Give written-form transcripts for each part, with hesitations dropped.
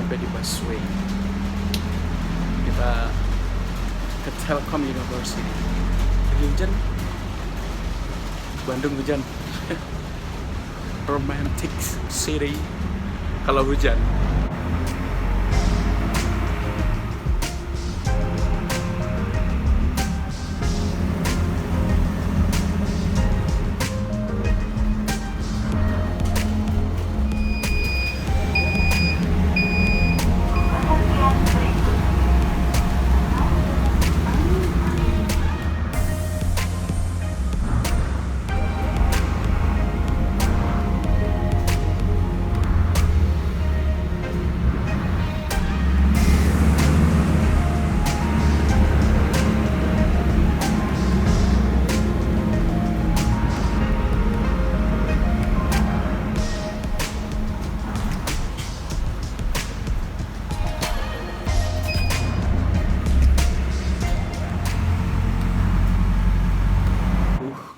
sampai di busway. Kita ke Telkom University. Hujan, Bandung hujan. Romantic city kalau hujan.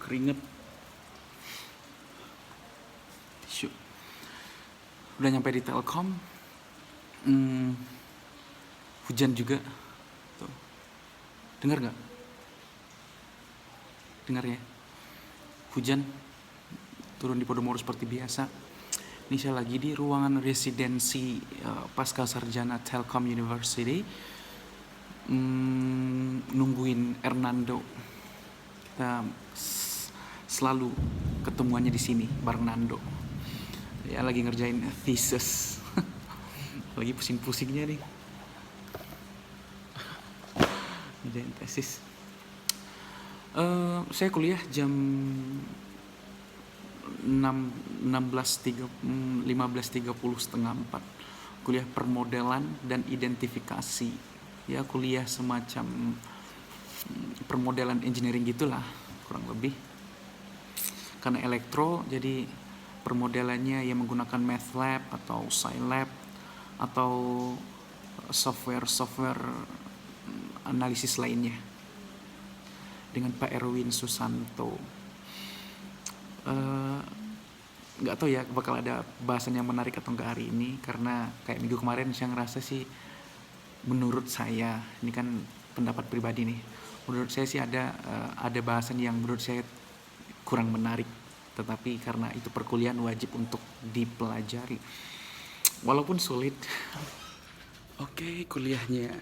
Keringet. Syuk. Udah nyampe di Telkom. Hujan juga. Tuh. Dengar nggak? Dengar ya. Hujan turun di Podomoro seperti biasa. Ini saya lagi di ruangan residensi pasca sarjana Telkom University. Nungguin Hernando. Kita selalu ketemuannya di sini bareng Nando. Ya lagi ngerjain thesis. Lagi pusing-pusingnya nih. Ngerjain tesis. Saya kuliah jam 15.30 setengah 4. Kuliah permodelan dan identifikasi. Ya kuliah semacam permodelan engineering gitulah kurang lebih. Karena elektro, jadi permodelannya yang menggunakan MATLAB atau Scilab atau software analisis lainnya dengan Pak Erwin Susanto. Nggak tahu ya bakal ada bahasan yang menarik atau enggak hari ini, karena kayak minggu kemarin saya ngerasa sih, menurut saya ini kan pendapat pribadi nih, menurut saya sih ada bahasan yang menurut saya kurang menarik, tetapi karena itu perkuliahan wajib untuk dipelajari walaupun sulit. Oke, kuliahnya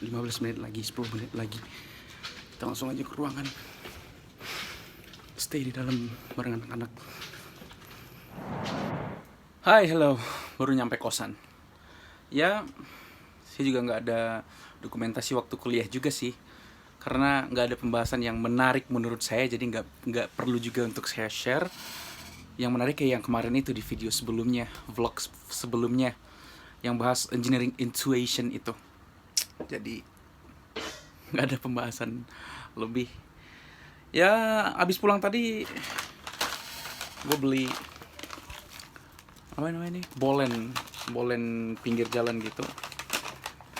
15 menit lagi, 10 menit lagi kita langsung aja ke ruangan, stay di dalam bareng anak-anak. Hai, hello, baru nyampe kosan. Ya, saya juga nggak ada dokumentasi waktu kuliah juga sih, karena nggak ada pembahasan yang menarik menurut saya, jadi nggak perlu juga untuk saya share. Yang menarik kayak yang kemarin itu di video sebelumnya, vlog sebelumnya, yang bahas engineering intuition itu. Jadi nggak ada pembahasan lebih. Ya abis pulang tadi gue beli apa namanya ini, bolen pinggir jalan gitu.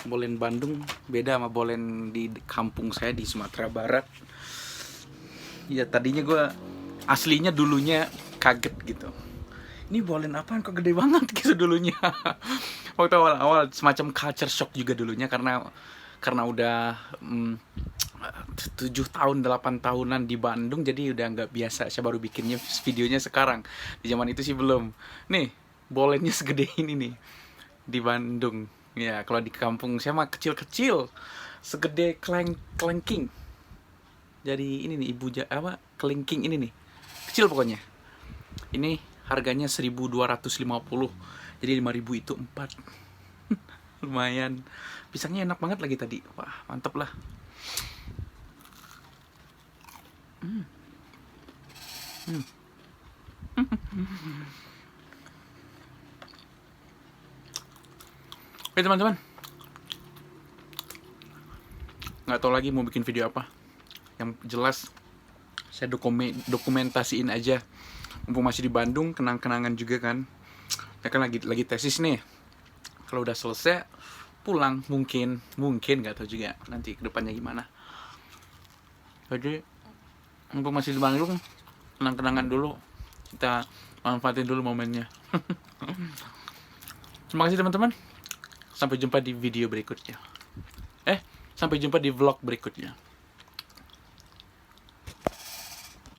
Bolen Bandung beda sama bolen di kampung saya di Sumatera Barat. Ya tadinya gue aslinya dulunya kaget gitu. Ini bolen apaan kok gede banget gitu dulunya. Waktu awal-awal semacam culture shock juga dulunya, karena udah 7 tahun 8 tahunan di Bandung, jadi udah nggak biasa. Saya baru bikinnya videonya sekarang. Di zaman itu sih belum. Nih, bolennya segede ini nih di Bandung. Ya, kalau di kampung saya mah kecil-kecil, segede kelengking. Jadi ini nih kelengking ini nih. Kecil pokoknya. Ini harganya 1.250. Jadi 5.000 itu 4. Lumayan. Pisangnya enak banget lagi tadi. Wah, mantep lah. Oke teman-teman, nggak tahu lagi mau bikin video apa. Yang jelas saya dokumentasiin aja. Mumpung masih di Bandung, kenang-kenangan juga kan. Saya kan lagi tesis nih. Kalau udah selesai pulang mungkin nggak tahu juga nanti kedepannya gimana. Jadi mumpung masih di Bandung, kenang-kenangan dulu. Kita manfaatin dulu momennya. Terima kasih teman-teman. Sampai jumpa di video berikutnya. Sampai jumpa di vlog berikutnya.